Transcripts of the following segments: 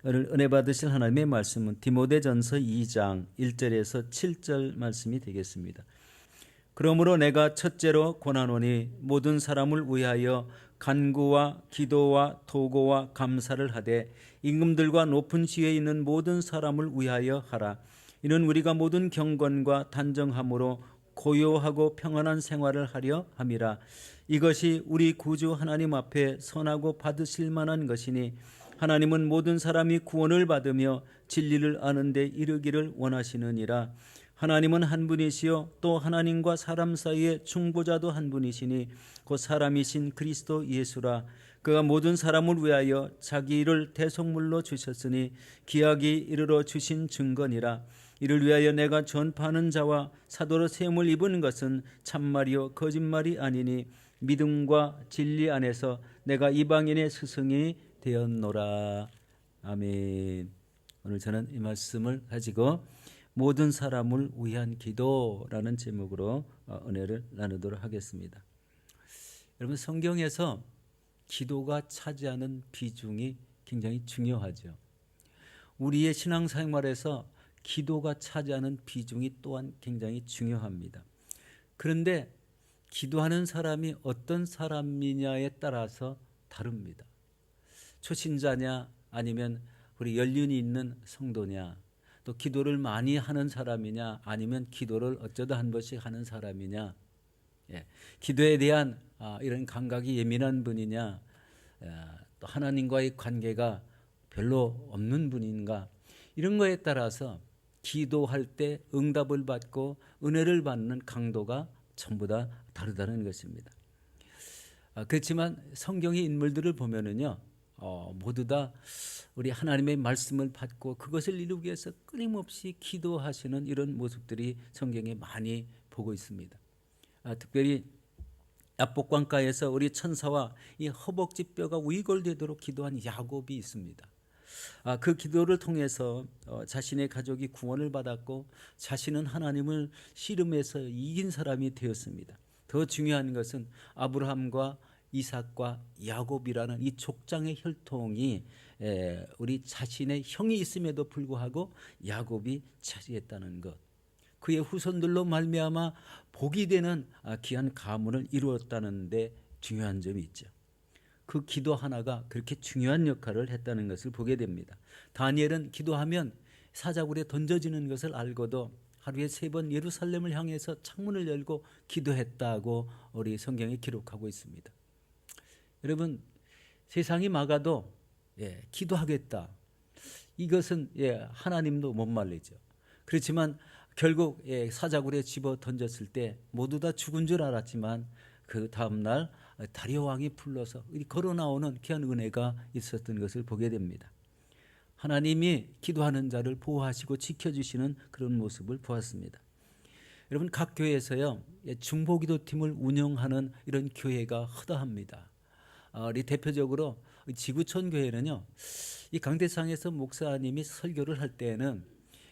오늘 은혜 받으실 하나님의 말씀은 디모데전서 2장 1절에서 7절 말씀이 되겠습니다. 그러므로 내가 첫째로 권하노니 모든 사람을 위하여 간구와 기도와 도고와 감사를 하되 임금들과 높은 지위에 있는 모든 사람을 위하여 하라. 이는 우리가 모든 경건과 단정함으로 고요하고 평안한 생활을 하려 함이라. 이것이 우리 구주 하나님 앞에 선하고 받으실 만한 것이니 하나님은 모든 사람이 구원을 받으며 진리를 아는 데 이르기를 원하시느니라. 하나님은 한 분이시요 또 하나님과 사람 사이의 중보자도 한 분이시니 곧 사람이신 그리스도 예수라. 그가 모든 사람을 위하여 자기 일을 대속물로 주셨으니 기약이 이르러 주신 증거니라. 이를 위하여 내가 전파하는 자와 사도로 세움을 입은 것은 참말이요 거짓말이 아니니 믿음과 진리 안에서 내가 이방인의 스승이 되었노라. 아멘. 오늘 저는 이 말씀을 가지고 모든 사람을 위한 기도라는 제목으로 은혜를 나누도록 하겠습니다. 여러분, 성경에서 기도가 차지하는 비중이 굉장히 중요하죠. 우리의 신앙생활에서 기도가 차지하는 비중이 또한 굉장히 중요합니다. 그런데 기도하는 사람이 어떤 사람이냐에 따라서 다릅니다. 초신자냐 아니면 우리 연륜이 있는 성도냐, 또 기도를 많이 하는 사람이냐 아니면 기도를 어쩌다 한 번씩 하는 사람이냐, 기도에 대한 이런 감각이 예민한 분이냐, 또 하나님과의 관계가 별로 없는 분인가, 이런 거에 따라서 기도할 때 응답을 받고 은혜를 받는 강도가 전부 다 다르다는 것입니다. 그렇지만 성경의 인물들을 보면은요, 모두 다 우리 하나님의 말씀을 받고 그것을 이루기 위해서 끊임없이 기도하시는 이런 모습들이 성경에 많이 보고 있습니다. 특별히 야복강가에서 우리 천사와 이 허벅지 뼈가 위골되도록 기도한 야곱이 있습니다. 그 기도를 통해서 자신의 가족이 구원을 받았고 자신은 하나님을 씨름해서 이긴 사람이 되었습니다. 더 중요한 것은 아브라함과 이삭과 야곱이라는 이 족장의 혈통이 우리 자신의 형이 있음에도 불구하고 야곱이 차지했다는 것, 그의 후손들로 말미암아 복이 되는 귀한 가문을 이루었다는 데 중요한 점이 있죠. 그 기도 하나가 그렇게 중요한 역할을 했다는 것을 보게 됩니다. 다니엘은 기도하면 사자굴에 던져지는 것을 알고도 하루에 3번 예루살렘을 향해서 창문을 열고 기도했다고 우리 성경에 기록하고 있습니다. 여러분, 세상이 막아도 기도하겠다, 이것은 하나님도 못 말리죠. 그렇지만 결국 사자굴에 집어 던졌을 때 모두 다 죽은 줄 알았지만 그 다음날 다리오 왕이 불러서 걸어 나오는 귀한 은혜가 있었던 것을 보게 됩니다. 하나님이 기도하는 자를 보호하시고 지켜주시는 그런 모습을 보았습니다. 여러분, 각 교회에서요, 중보기도팀을 운영하는 이런 교회가 허다합니다. 우리 대표적으로 지구촌 교회는요, 이 강대상에서 목사님이 설교를 할 때에는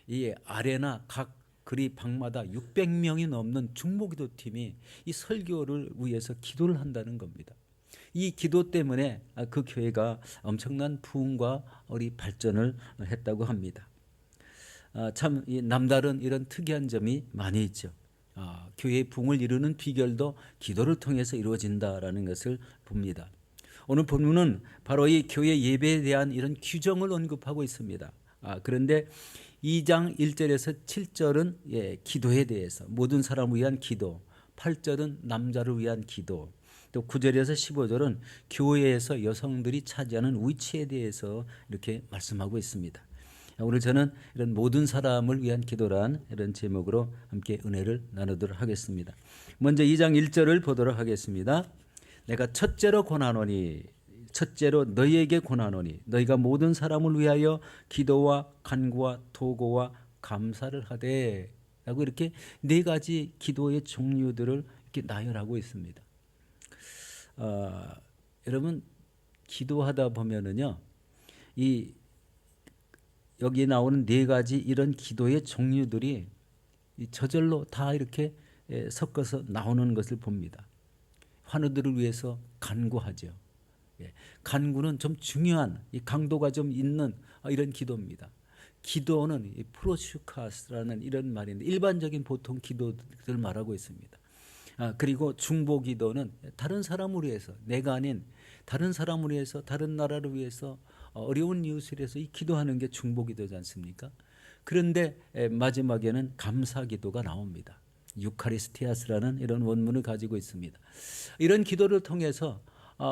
이 아레나 각 그리 방마다 600명이 넘는 중보기도팀이 이 설교를 위해서 기도를 한다는 겁니다. 이 기도 때문에 그 교회가 엄청난 부흥과 우리 발전을 했다고 합니다. 참 남다른 이런 특이한 점이 많이 있죠. 교회의 부흥을 이루는 비결도 기도를 통해서 이루어진다라는 것을 봅니다. 오늘 본문은 바로 이 교회 예배에 대한 이런 규정을 언급하고 있습니다. 그런데 2장 1절에서 7절은 기도에 대해서 모든 사람을 위한 기도, 8절은 남자를 위한 기도, 또 9절에서 15절은 교회에서 여성들이 차지하는 위치에 대해서 이렇게 말씀하고 있습니다. 오늘 저는 이런 모든 사람을 위한 기도란 이런 제목으로 함께 은혜를 나누도록 하겠습니다. 먼저 2장 1절을 보도록 하겠습니다. 내가 첫째로 권하노니, 첫째로 너희에게 권하노니 너희가 모든 사람을 위하여 기도와 간구와 도고와 감사를 하되, 라고 이렇게 4가지 기도의 종류들을 이렇게 나열하고 있습니다. 여러분, 기도하다 보면은요, 여기 나오는 4가지 이런 기도의 종류들이 저절로 다 이렇게 섞어서 나오는 것을 봅니다. 환우들을 위해서 간구하죠. 예, 간구는 좀 중요한 이 강도가 좀 있는 이런 기도입니다. 기도는 이 프로슈카스라는 이런 말인데 일반적인 보통 기도들 말하고 있습니다. 그리고 중보 기도는 다른 사람을 위해서 내가 아닌 다른 사람을 위해서 다른 나라를 위해서 어려운 이웃을 위해서 이 기도하는 게 중보 기도지 않습니까? 그런데 마지막에는 감사 기도가 나옵니다. 유카리스티아스라는 이런 원문을 가지고 있습니다. 이런 기도를 통해서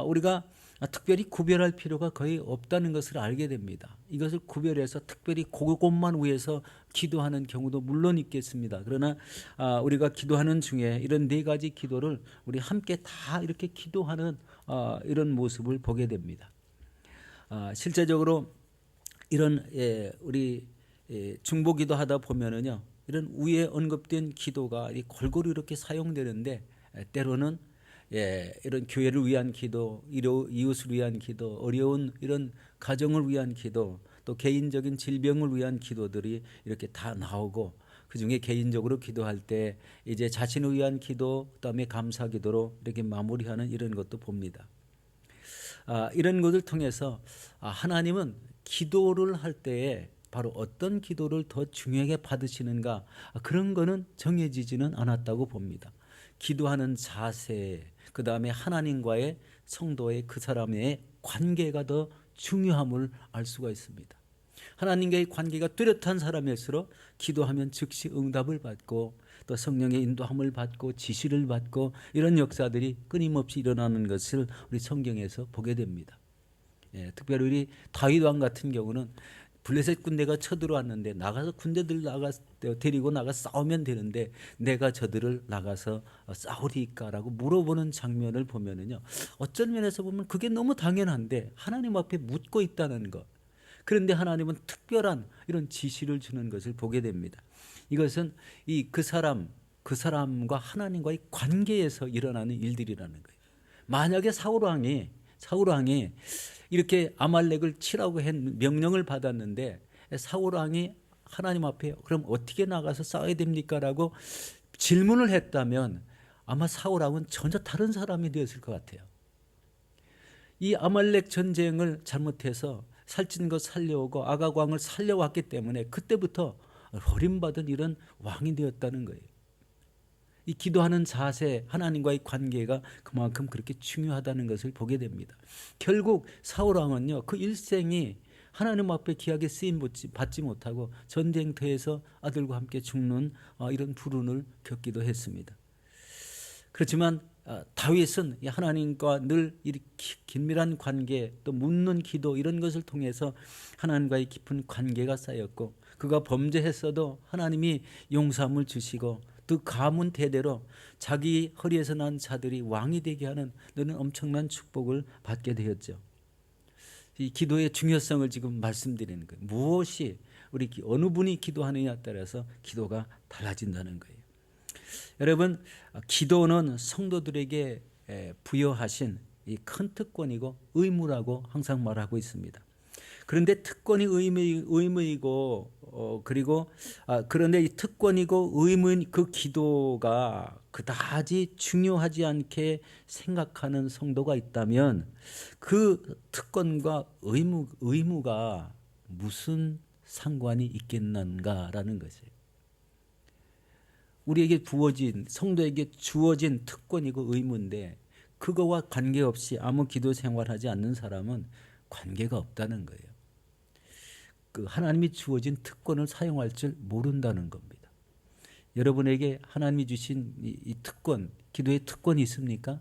우리가 특별히 구별할 필요가 거의 없다는 것을 알게 됩니다. 이것을 구별해서 특별히 그것만 위해서 기도하는 경우도 물론 있겠습니다. 그러나 우리가 기도하는 중에 이런 네 가지 기도를 우리 함께 다 이렇게 기도하는 이런 모습을 보게 됩니다. 실제적으로 이런 우리 중보기도 하다 보면은요, 이런 위에 언급된 기도가 골고루 이렇게 사용되는데 때로는 이런 교회를 위한 기도, 이웃을 위한 기도, 어려운 이런 가정을 위한 기도, 또 개인적인 질병을 위한 기도들이 이렇게 다 나오고 그 중에 개인적으로 기도할 때 이제 자신을 위한 기도, 그다음에 감사 기도로 이렇게 마무리하는 이런 것도 봅니다. 이런 것을 통해서 하나님은 기도를 할 때에 바로 어떤 기도를 더 중요하게 받으시는가 그런 거는 정해지지는 않았다고 봅니다. 기도하는 자세, 그 다음에 하나님과의 성도의 그 사람의 관계가 더 중요함을 알 수가 있습니다. 하나님과의 관계가 뚜렷한 사람일수록 기도하면 즉시 응답을 받고 또 성령의 인도함을 받고 지시를 받고 이런 역사들이 끊임없이 일어나는 것을 우리 성경에서 보게 됩니다. 특별히 우리 다윗 왕 같은 경우는 블레셋 군대가 쳐들어왔는데 나가서 군대들 데리고 나가 싸우면 되는데 내가 저들을 나가서 싸우리까라고 물어보는 장면을 보면은요, 어쩐 면에서 보면 그게 너무 당연한데 하나님 앞에 묻고 있다는 것. 그런데 하나님은 특별한 이런 지시를 주는 것을 보게 됩니다. 이것은 그 사람과 하나님과의 관계에서 일어나는 일들이라는 거예요. 만약에 사울 왕이 이렇게 아말렉을 치라고 명령을 받았는데 사울 왕이 하나님 앞에 그럼 어떻게 나가서 싸워야 됩니까? 라고 질문을 했다면 아마 사울 왕은 전혀 다른 사람이 되었을 것 같아요. 이 아말렉 전쟁을 잘못해서 살찐 것 살려오고 아각 왕을 살려왔기 때문에 그때부터 버림받은 이런 왕이 되었다는 거예요. 이 기도하는 자세, 하나님과의 관계가 그만큼 그렇게 중요하다는 것을 보게 됩니다. 결국 사울 왕은요, 그 일생이 하나님 앞에 귀하게 쓰임 받지 못하고 전쟁터에서 아들과 함께 죽는 이런 불운을 겪기도 했습니다. 그렇지만 다윗은 하나님과 늘 이렇게 긴밀한 관계, 또 묻는 기도 이런 것을 통해서 하나님과의 깊은 관계가 쌓였고 그가 범죄했어도 하나님이 용서함을 주시고 그 가문 대대로 자기 허리에서 난 자들이 왕이 되게 하는 너는 엄청난 축복을 받게 되었죠. 이 기도의 중요성을 지금 말씀드리는 거예요. 무엇이 우리 어느 분이 기도하느냐에 따라서 기도가 달라진다는 거예요. 여러분, 기도는 성도들에게 부여하신 이 큰 특권이고 의무라고 항상 말하고 있습니다. 그런데 특권이 의무이고 그리고 그런데 이 특권이고 의무인 그 기도가 그다지 중요하지 않게 생각하는 성도가 있다면 그 특권과 의무가 무슨 상관이 있겠는가라는 것이에요. 우리에게 성도에게 주어진 특권이고 의무인데 그거와 관계없이 아무 기도 생활하지 않는 사람은 관계가 없다는 거예요. 그 하나님이 주어진 특권을 사용할 줄 모른다는 겁니다. 여러분에게 하나님이 주신 이 특권, 기도의 특권이 있습니까?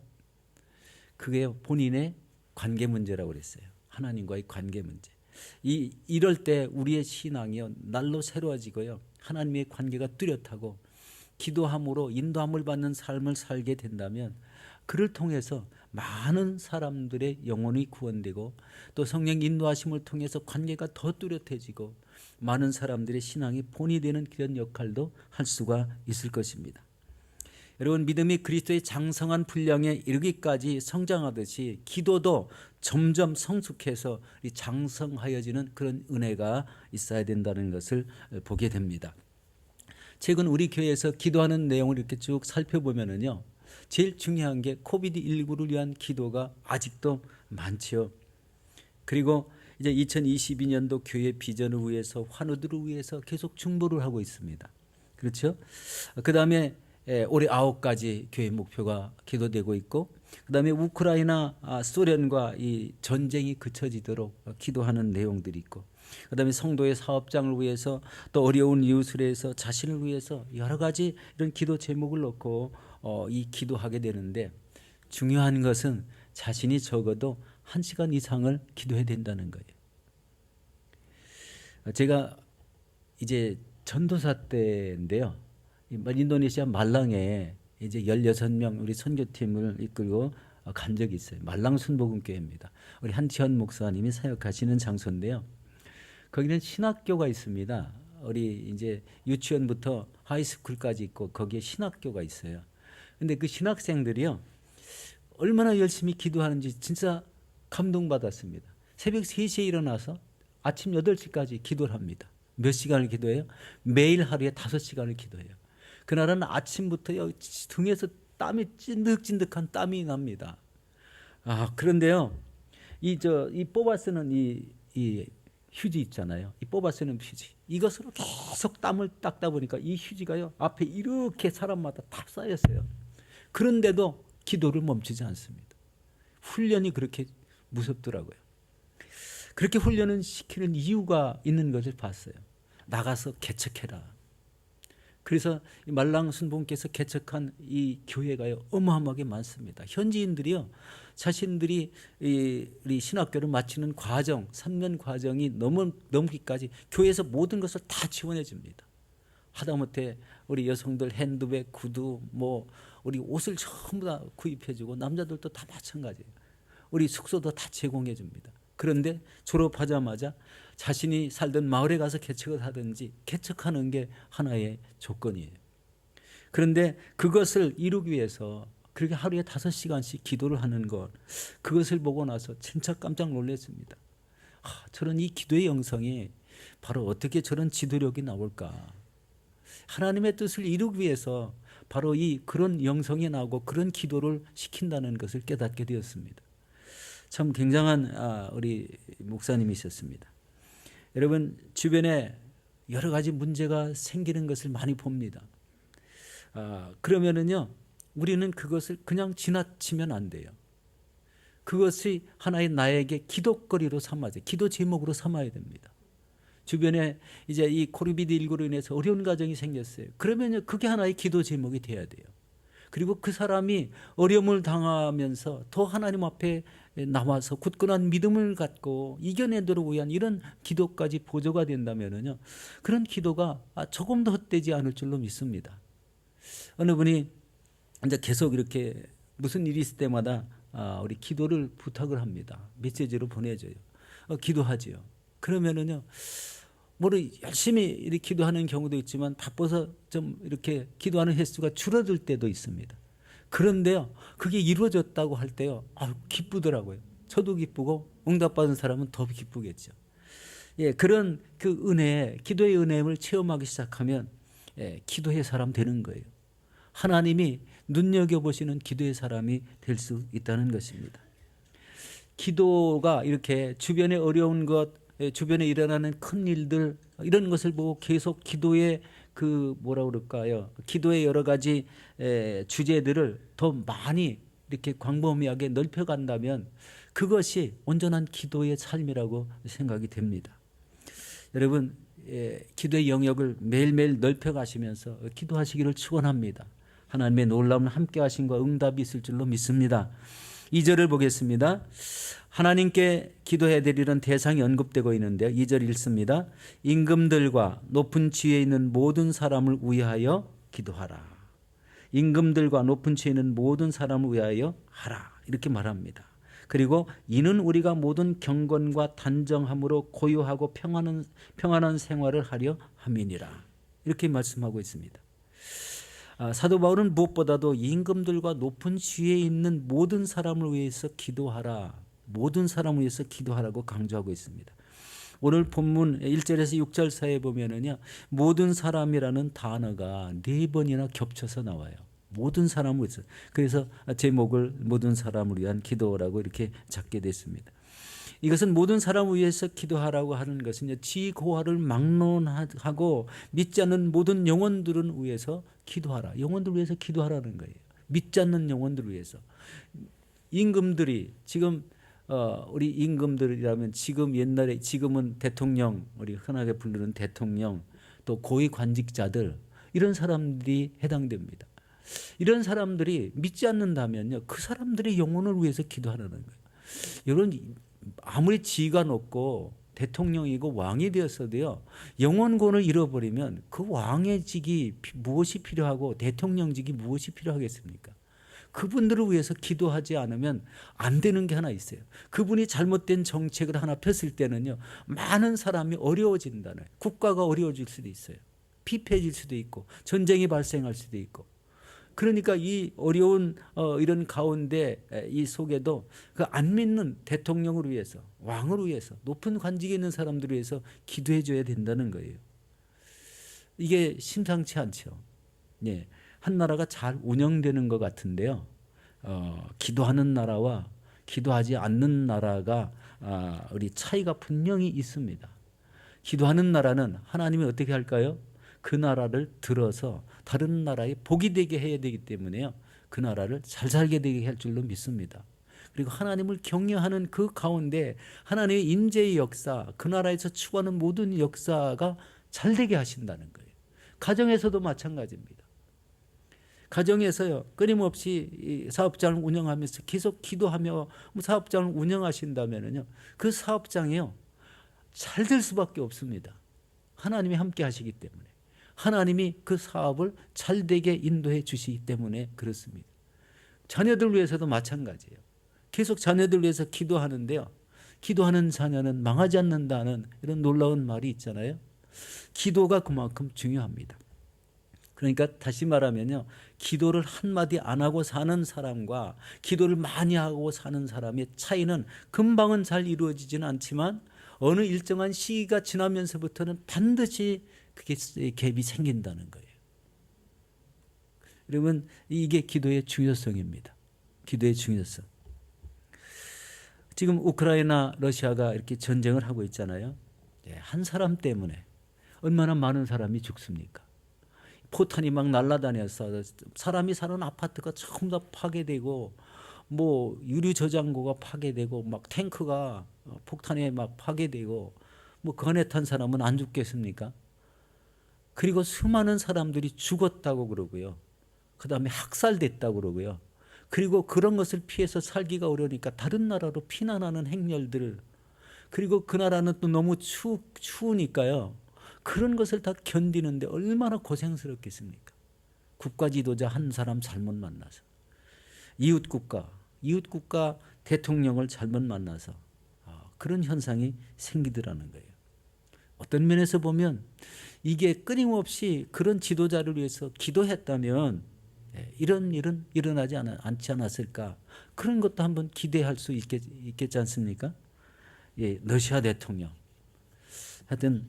그게 본인의 관계 문제라고 그랬어요. 하나님과의 관계 문제. 이럴 때 우리의 신앙이요 날로 새로워지고요. 하나님의 관계가 뚜렷하고 기도함으로 인도함을 받는 삶을 살게 된다면 그를 통해서 많은 사람들의 영혼이 구원되고 또 성령 인도하심을 통해서 관계가 더 뚜렷해지고 많은 사람들의 신앙이 본이 되는 그런 역할도 할 수가 있을 것입니다. 여러분, 믿음이 그리스도의 장성한 분량에 이르기까지 성장하듯이 기도도 점점 성숙해서 장성하여지는 그런 은혜가 있어야 된다는 것을 보게 됩니다. 최근 우리 교회에서 기도하는 내용을 이렇게 쭉 살펴보면은요, 제일 중요한 게 코비드19를 위한 기도가 아직도 많지요. 그리고 이제 2022년도 교회 비전을 위해서 환우들을 위해서 계속 중보를 하고 있습니다. 그렇죠? 그다음에 올해 9가지 교회 목표가 기도되고 있고, 그다음에 우크라이나 소련과 이 전쟁이 그쳐지도록 기도하는 내용들이 있고, 그다음에 성도의 사업장을 위해서, 또 어려운 이웃을 위해서, 자신을 위해서 여러 가지 이런 기도 제목을 놓고 이 기도하게 되는데, 중요한 것은 자신이 적어도 1시간 이상을 기도해야 된다는 거예요. 제가 이제 전도사 때인데요, 인도네시아 말랑에 이제 16명 우리 선교팀을 이끌고 간 적이 있어요. 말랑 순복음교회입니다. 우리 한지현 목사님이 사역하시는 장소인데요. 거기는 신학교가 있습니다. 우리 이제 유치원부터 하이스쿨까지 있고 거기에 신학교가 있어요. 근데 그 신학생들이요, 얼마나 열심히 기도하는지 진짜 감동받았습니다. 새벽 3시에 일어나서 아침 8시까지 기도를 합니다. 몇 시간을 기도해요? 매일 하루에 5시간을 기도해요. 그날은 아침부터요, 등에서 땀이 찐득찐득한 땀이 납니다. 그런데요, 이 뽑아 쓰는 이 휴지 있잖아요. 이 뽑아 쓰는 휴지. 이것으로 계속 땀을 닦다 보니까 이 휴지가요, 앞에 이렇게 사람마다 다 쌓였어요. 그런데도 기도를 멈추지 않습니다. 훈련이 그렇게 무섭더라고요. 그렇게 훈련을 시키는 이유가 있는 것을 봤어요. 나가서 개척해라. 그래서 말랑 순복음께서 개척한 이 교회가요, 어마어마하게 많습니다. 현지인들이요, 자신들이 우리 신학교를 마치는 과정, 3년 과정이 넘기까지 교회에서 모든 것을 다 지원해 줍니다. 하다못해 우리 여성들 핸드백, 구두, 우리 옷을 전부 다 구입해 주고, 남자들도 다 마찬가지예요. 우리 숙소도 다 제공해 줍니다. 그런데 졸업하자마자 자신이 살던 마을에 가서 개척을 하든지, 개척하는 게 하나의 조건이에요. 그런데 그것을 이루기 위해서 그렇게 하루에 5시간씩 기도를 하는 것, 그것을 보고 나서 진짜 깜짝 놀랐습니다. 저런 이 기도의 영성이 바로 어떻게 저런 지도력이 나올까. 하나님의 뜻을 이루기 위해서 바로 그런 영성이 나오고 그런 기도를 시킨다는 것을 깨닫게 되었습니다. 참 굉장한 우리 목사님이셨습니다. 여러분, 주변에 여러 가지 문제가 생기는 것을 많이 봅니다. 그러면은요, 우리는 그것을 그냥 지나치면 안 돼요. 그것이 하나의 나에게 기도거리로 삼아야 돼요. 기도 제목으로 삼아야 됩니다. 주변에 이제 이 코비드19로 인해서 어려운 가정이 생겼어요. 그러면요, 그게 하나의 기도 제목이 돼야 돼요. 그리고 그 사람이 어려움을 당하면서 더 하나님 앞에 나와서 굳건한 믿음을 갖고 이겨내도록 위한 이런 기도까지 보조가 된다면요, 그런 기도가 조금 더 헛되지 않을 줄로 믿습니다. 어느 분이 이제 계속 이렇게 무슨 일이 있을 때마다 우리 기도를 부탁을 합니다. 메시지로 보내줘요. 기도하지요. 그러면은요, 열심히 이렇게 기도하는 경우도 있지만 바빠서 좀 이렇게 기도하는 횟수가 줄어들 때도 있습니다. 그런데요, 그게 이루어졌다고 할 때요, 기쁘더라고요. 저도 기쁘고 응답받은 사람은 더 기쁘겠죠. 그런 그 은혜, 기도의 은혜를 체험하기 시작하면 기도의 사람 되는 거예요. 하나님이 눈여겨보시는 기도의 사람이 될 수 있다는 것입니다. 기도가 이렇게 주변에 어려운 것, 주변에 일어나는 큰 일들, 이런 것을 보고 계속 기도의 기도의 여러 가지 주제들을 더 많이 이렇게 광범위하게 넓혀간다면 그것이 온전한 기도의 삶이라고 생각이 됩니다. 여러분, 기도의 영역을 매일매일 넓혀가시면서 기도하시기를 축원합니다. 하나님의 놀라운 함께 하심과 응답이 있을 줄로 믿습니다. 2절을 보겠습니다. 하나님께 기도해야 될 일은 대상이 언급되고 있는데요. 2절 읽습니다. 임금들과 높은 지위에 있는 모든 사람을 위하여 기도하라. 임금들과 높은 지위에 있는 모든 사람을 위하여 하라. 이렇게 말합니다. 그리고 이는 우리가 모든 경건과 단정함으로 고요하고 평안한 생활을 하려 함이니라. 이렇게 말씀하고 있습니다. 사도 바울은 무엇보다도 임금들과 높은 지위에 있는 모든 사람을 위해서 기도하라. 모든 사람을 위해서 기도하라고 강조하고 있습니다. 오늘 본문 1절에서 6절 사이에 보면은요, 모든 사람이라는 단어가 4번이나 겹쳐서 나와요. 모든 사람을 위해서. 그래서 제목을 모든 사람을 위한 기도라고 이렇게 잡게 됐습니다. 이것은 모든 사람을 위해서 기도하라고 하는 것은 지고하를 막론하고 믿지 않는 모든 영혼들을 위해서 기도하라. 영혼들을 위해서 기도하라는 거예요. 믿지 않는 영혼들을 위해서. 임금들이 지금 우리 임금들이라면 지금 옛날에 지금은 대통령, 우리 흔하게 부르는 대통령, 또 고위 관직자들, 이런 사람들이 해당됩니다. 이런 사람들이 믿지 않는다면요, 그 사람들의 영혼을 위해서 기도하라는 거예요. 여러분, 아무리 지위가 높고 대통령이고 왕이 되었어도요, 영혼권을 잃어버리면 그 왕의 직이 무엇이 필요하고 대통령직이 무엇이 필요하겠습니까? 그분들을 위해서 기도하지 않으면 안 되는 게 하나 있어요. 그분이 잘못된 정책을 하나 폈을 때는요, 많은 사람이 어려워진다는, 국가가 어려워질 수도 있어요. 피폐해질 수도 있고 전쟁이 발생할 수도 있고. 그러니까 이 어려운 이런 가운데 이 속에도 그 안 믿는 대통령을 위해서, 왕을 위해서, 높은 관직에 있는 사람들을 위해서 기도해 줘야 된다는 거예요. 이게 심상치 않죠. 예. 한 나라가 잘 운영되는 것 같은데요. 기도하는 나라와 기도하지 않는 나라가 우리 차이가 분명히 있습니다. 기도하는 나라는 하나님이 어떻게 할까요? 그 나라를 들어서 다른 나라에 복이 되게 해야 되기 때문에요. 그 나라를 잘 살게 되게 할 줄로 믿습니다. 그리고 하나님을 경외하는 그 가운데 하나님의 임재의 역사, 그 나라에서 추구하는 모든 역사가 잘 되게 하신다는 거예요. 가정에서도 마찬가지입니다. 가정에서요, 끊임없이 사업장을 운영하면서 계속 기도하며 사업장을 운영하신다면요, 그 사업장이요, 잘 될 수밖에 없습니다. 하나님이 함께 하시기 때문에. 하나님이 그 사업을 잘 되게 인도해 주시기 때문에 그렇습니다. 자녀들 위해서도 마찬가지예요. 계속 자녀들 위해서 기도하는데요, 기도하는 자녀는 망하지 않는다는 이런 놀라운 말이 있잖아요. 기도가 그만큼 중요합니다. 그러니까 다시 말하면요, 기도를 한마디 안 하고 사는 사람과 기도를 많이 하고 사는 사람의 차이는 금방은 잘 이루어지지는 않지만 어느 일정한 시기가 지나면서부터는 반드시 그게 갭이 생긴다는 거예요. 여러분, 이게 기도의 중요성입니다. 기도의 중요성. 지금 우크라이나 러시아가 이렇게 전쟁을 하고 있잖아요. 한 사람 때문에 얼마나 많은 사람이 죽습니까? 포탄이 막 날아다녀서 사람이 사는 아파트가 전부 다 파괴되고, 뭐 유류 저장고가 파괴되고, 막 탱크가 폭탄에 막 파괴되고, 뭐 그 안에 탄 사람은 안 죽겠습니까? 그리고 수많은 사람들이 죽었다고 그러고요. 그 다음에 학살됐다고 그러고요. 그리고 그런 것을 피해서 살기가 어려우니까 다른 나라로 피난하는 행렬들, 그리고 그 나라는 또 너무 추우니까요. 그런 것을 다 견디는데 얼마나 고생스럽겠습니까? 국가 지도자 한 사람 잘못 만나서, 이웃 국가 대통령을 잘못 만나서 그런 현상이 생기더라는 거예요. 어떤 면에서 보면 이게 끊임없이 그런 지도자를 위해서 기도했다면 이런 일은 일어나지 않지 않았을까? 그런 것도 한번 기대할 수 있겠지 않습니까? 러시아 대통령. 하여튼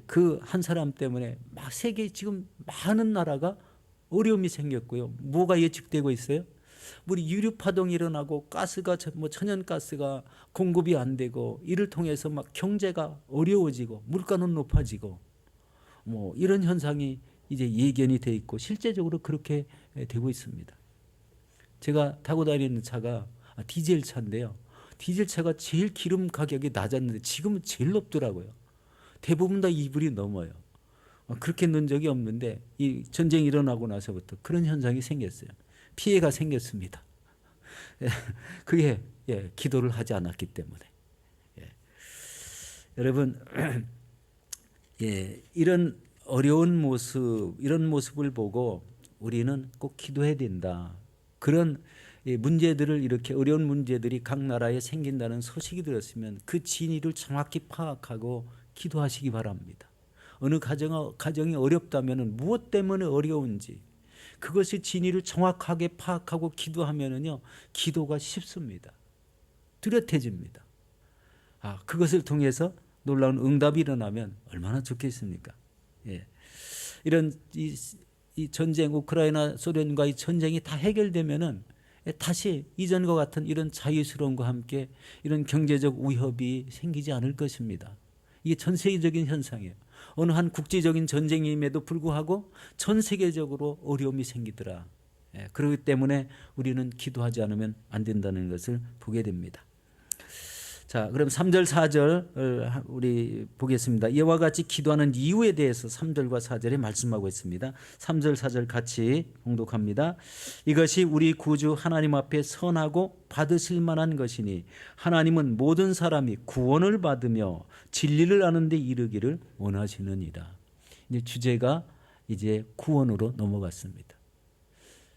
그 한 사람 때문에 막 세계 지금 많은 나라가 어려움이 생겼고요. 뭐가 예측되고 있어요? 우리 유류 파동이 일어나고 가스가 뭐 천연가스가 공급이 안 되고, 이를 통해서 막 경제가 어려워지고 물가는 높아지고, 뭐 이런 현상이 이제 예견이 돼 있고 실제적으로 그렇게 되고 있습니다. 제가 타고 다니는 차가 디젤 차인데요. 디젤 차가 제일 기름 가격이 낮았는데 지금은 제일 높더라고요. 대부분 다 2불이 넘어요. 그렇게 넣은 적이 없는데 이 전쟁이 일어나고 나서부터 그런 현상이 생겼어요. 피해가 생겼습니다. 그게 기도를 하지 않았기 때문에. 여러분, 이런 어려운 모습, 이런 모습을 보고 우리는 꼭 기도해야 된다. 그런 문제들을, 이렇게 어려운 문제들이 각 나라에 생긴다는 소식이 들었으면 그 진위를 정확히 파악하고 기도하시기 바랍니다. 어느 가정이 어렵다면 무엇 때문에 어려운지 그것의 진위를 정확하게 파악하고 기도하면은요, 기도가 쉽습니다. 뚜렷해집니다. 그것을 통해서 놀라운 응답이 일어나면 얼마나 좋겠습니까? 이런 이 전쟁, 우크라이나 소련과의 전쟁이 다 해결되면은 다시 이전과 같은 이런 자유스러움과 함께 이런 경제적 위협이 생기지 않을 것입니다. 이게 전 세계적인 현상이에요. 어느 한 국제적인 전쟁임에도 불구하고 전 세계적으로 어려움이 생기더라. 그렇기 때문에 우리는 기도하지 않으면 안 된다는 것을 보게 됩니다. 자, 그럼 3절 4절 우리 보겠습니다. 이와 같이 기도하는 이유에 대해서 3절과 4절에 말씀하고 있습니다. 3절 4절 같이 봉독합니다. 이것이 우리 구주 하나님 앞에 선하고 받으실 만한 것이니 하나님은 모든 사람이 구원을 받으며 진리를 아는 데 이르기를 원하시느니라. 이제 주제가 이제 구원으로 넘어갔습니다.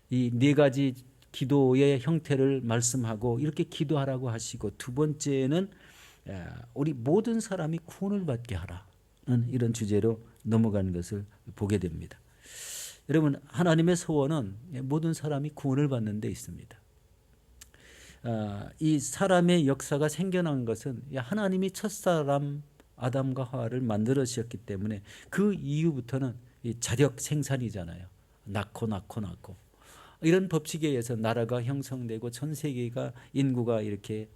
이 네 가지 기도의 형태를 말씀하고 이렇게 기도하라고 하시고, 두 번째는 우리 모든 사람이 구원을 받게 하라는 이런 주제로 넘어가는 것을 보게 됩니다. 여러분, 하나님의 소원은 모든 사람이 구원을 받는 데 있습니다. 이 사람의 역사가 생겨난 것은 하나님이 첫사람 아담과 하와를 만들으셨기 때문에 그 이후부터는 이 자력 생산이잖아요. 낳고 이런 법칙에 의해서 나라가 형성되고 전 세계가 인구가 이렇게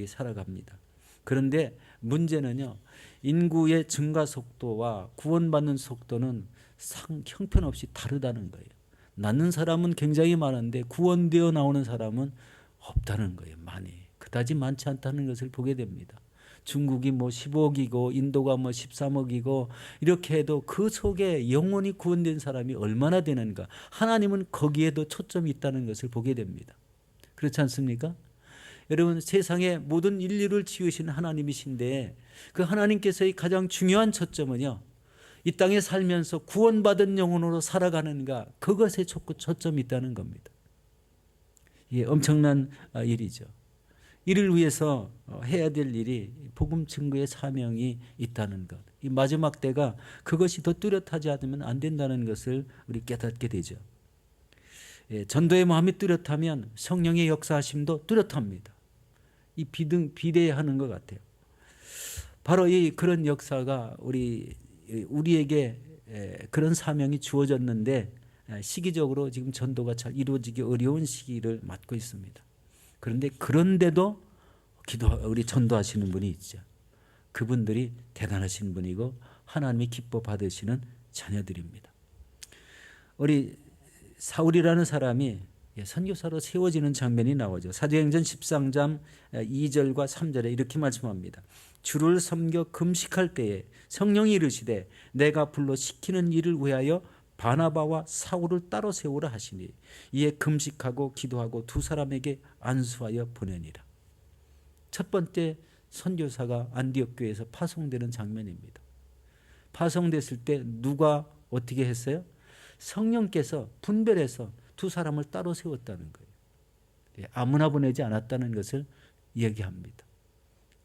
살아갑니다. 그런데 문제는요, 인구의 증가 속도와 구원받는 속도는 형편없이 다르다는 거예요. 낳는 사람은 굉장히 많은데 구원되어 나오는 사람은 없다는 거예요. 많이. 그다지 많지 않다는 것을 보게 됩니다. 중국이 뭐 15억이고 인도가 뭐 13억이고 이렇게 해도 그 속에 영원히 구원된 사람이 얼마나 되는가. 하나님은 거기에도 초점이 있다는 것을 보게 됩니다. 그렇지 않습니까? 여러분, 세상의 모든 인류를 지으신 하나님이신데 그 하나님께서의 가장 중요한 초점은요, 이 땅에 살면서 구원받은 영혼으로 살아가는가, 그것에 초점이 있다는 겁니다. 이게 엄청난 일이죠. 이를 위해서 해야 될 일이 복음 증거의 사명이 있다는 것. 이 마지막 때가 그것이 더 뚜렷하지 않으면 안 된다는 것을 우리 깨닫게 되죠. 전도의 마음이 뚜렷하면 성령의 역사하심도 뚜렷합니다. 이 비대하는 것 같아요. 바로 그런 역사가 우리에게 그런 사명이 주어졌는데 시기적으로 지금 전도가 잘 이루어지기 어려운 시기를 맞고 있습니다. 그런데도 우리 전도하시는 분이 있죠. 그분들이 대단하신 분이고 하나님이 기뻐 받으시는 자녀들입니다. 우리 사울이라는 사람이 선교사로 세워지는 장면이 나오죠. 사도행전 13장 2절과 3절에 이렇게 말씀합니다. 주를 섬겨 금식할 때에 성령이 이르시되 내가 불러 시키는 일을 위하여 바나바와 사울을 따로 세우라 하시니 이에 금식하고 기도하고 두 사람에게 안수하여 보내니라. 첫 번째 선교사가 안디옥 교회에서 파송되는 장면입니다. 파송됐을 때 누가 어떻게 했어요? 성령께서 분별해서 두 사람을 따로 세웠다는 거예요. 아무나 보내지 않았다는 것을 얘기합니다.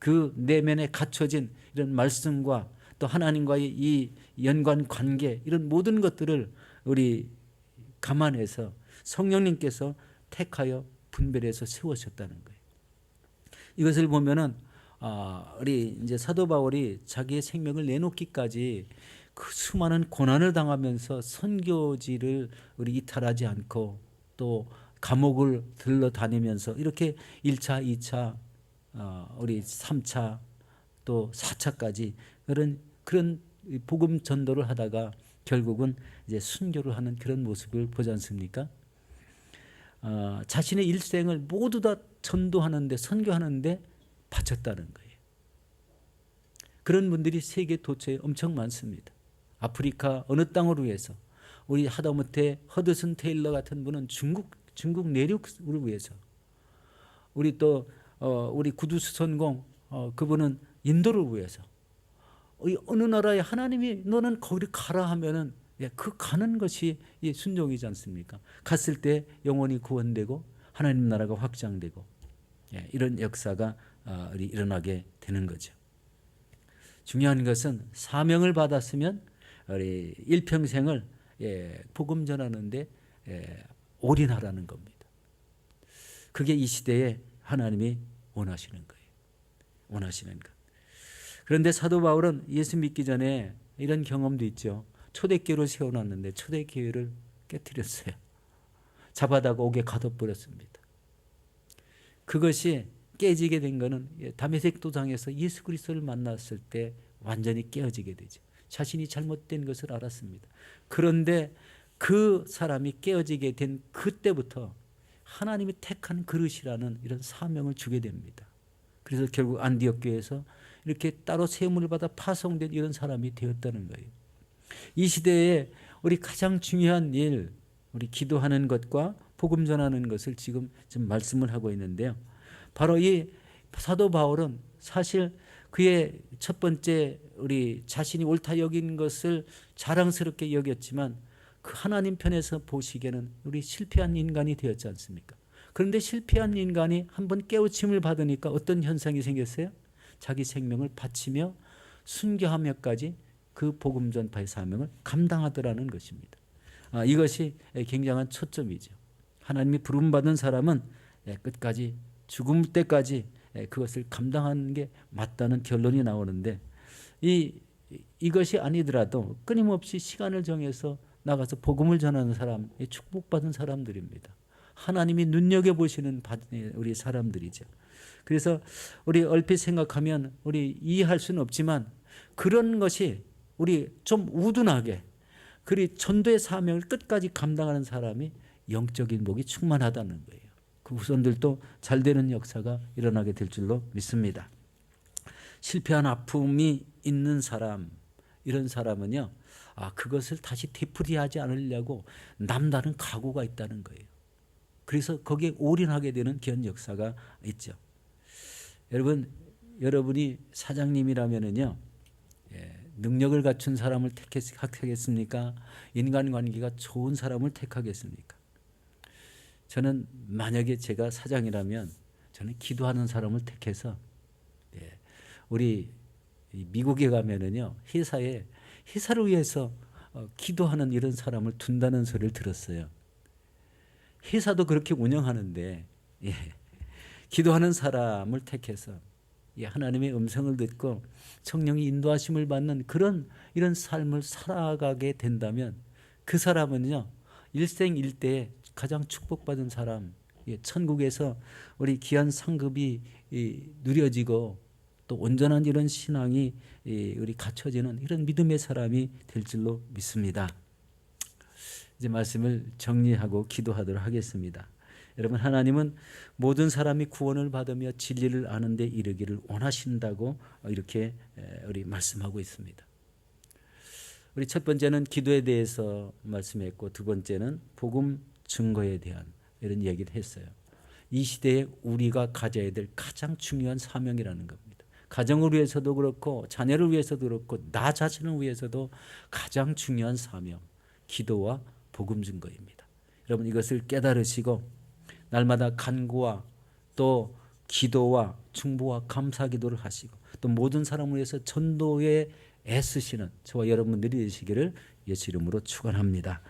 그 내면에 갖춰진 이런 말씀과 또 하나님과의 이 연관 관계, 이런 모든 것들을 우리 감안해서 성령님께서 택하여 분별해서 세우셨다는 거예요. 이것을 보면은 우리 이제 사도 바울이 자기의 생명을 내놓기까지 그 수많은 고난을 당하면서 선교지를 우리 이탈하지 않고 또 감옥을 들러 다니면서 이렇게 1차, 2차, 우리 3차 또 4차까지 그런 복음 전도를 하다가 결국은 이제 순교를 하는 그런 모습을 보지 않습니까? 자신의 일생을 모두 다 전도하는데, 선교하는데 바쳤다는 거예요. 그런 분들이 세계 도처에 엄청 많습니다. 아프리카 어느 땅을 위해서, 우리 하다못해 허드슨 테일러 같은 분은 중국 내륙을 위해서, 우리 또 우리 구두수선공 그분은 인도를 위해서, 어느 나라에 하나님이 너는 거기 가라 하면은 그 가는 것이 순종이지 않습니까? 갔을 때 영혼이 구원되고 하나님 나라가 확장되고 이런 역사가 일어나게 되는 거죠. 중요한 것은 사명을 받았으면 우리 일평생을 복음 전하는데 올인하라는 겁니다. 그게 이 시대에 하나님이 원하시는 거예요. 원하시는 것. 그런데 사도 바울은 예수 믿기 전에 이런 경험도 있죠. 초대교회를 세워놨는데 초대교회를 깨뜨렸어요. 잡아다가 옥에 가둬버렸습니다. 그것이 깨지게 된 것은 다메섹 도상에서 예수 그리스도를 만났을 때 완전히 깨어지게 되죠. 자신이 잘못된 것을 알았습니다. 그런데 그 사람이 깨어지게 된 그때부터 하나님이 택한 그릇이라는 이런 사명을 주게 됩니다. 그래서 결국 안디옥 교회에서 이렇게 따로 세움을 받아 파송된 이런 사람이 되었다는 거예요. 이 시대에 우리 가장 중요한 일, 우리 기도하는 것과 복음 전하는 것을 지금 말씀을 하고 있는데요. 바로 이 사도 바울은 사실 그의 첫 번째 우리 자신이 옳다 여긴 것을 자랑스럽게 여겼지만 그 하나님 편에서 보시기에는 우리 실패한 인간이 되었지 않습니까? 그런데 실패한 인간이 한번 깨우침을 받으니까 어떤 현상이 생겼어요? 자기 생명을 바치며 순교하며까지 그 복음 전파의 사명을 감당하더라는 것입니다. 이것이 굉장한 초점이죠. 하나님이 부름받은 사람은 끝까지 죽을 때까지 그것을 감당하는 게 맞다는 결론이 나오는데 이것이 아니더라도 끊임없이 시간을 정해서 나가서 복음을 전하는 사람, 축복받은 사람들입니다. 하나님이 눈여겨보시는 우리 사람들이죠. 그래서 우리 얼핏 생각하면 우리 이해할 수는 없지만 그런 것이 우리 좀 우둔하게 그리 전도의 사명을 끝까지 감당하는 사람이 영적인 복이 충만하다는 거예요. 그 후손들도 잘 되는 역사가 일어나게 될 줄로 믿습니다. 실패한 아픔이 있는 사람, 이런 사람은요, 그것을 다시 되풀이하지 않으려고 남다른 각오가 있다는 거예요. 그래서 거기에 올인하게 되는 귀한 역사가 있죠. 여러분이 사장님이라면은요, 능력을 갖춘 사람을 택하겠습니까? 인간관계가 좋은 사람을 택하겠습니까? 저는 만약에 제가 사장이라면 저는 기도하는 사람을 택해서 우리 미국에 가면은요, 회사를 위해서 기도하는 이런 사람을 둔다는 소리를 들었어요. 회사도 그렇게 운영하는데 기도하는 사람을 택해서 하나님의 음성을 듣고 성령의 인도하심을 받는 이런 삶을 살아가게 된다면 그 사람은요, 일생일대에 가장 축복받은 사람, 천국에서 우리 귀한 상급이 누려지고 또 온전한 이런 신앙이 우리 갖춰지는 이런 믿음의 사람이 될 줄로 믿습니다. 이제 말씀을 정리하고 기도하도록 하겠습니다. 여러분, 하나님은 모든 사람이 구원을 받으며 진리를 아는 데 이르기를 원하신다고 이렇게 우리 말씀하고 있습니다. 우리 첫 번째는 기도에 대해서 말씀했고, 두 번째는 복음 증거에 대한 이런 얘기를 했어요. 이 시대에 우리가 가져야 될 가장 중요한 사명이라는 겁니다. 가정을 위해서도 그렇고 자녀를 위해서도 그렇고 나 자신을 위해서도 가장 중요한 사명, 기도와 복음 증거입니다. 여러분, 이것을 깨달으시고 날마다 간구와 또 기도와 중보와 감사 기도를 하시고 또 모든 사람을 위해서 전도에 애쓰시는 저와 여러분들이 되시기를 예수 이름으로 축원합니다.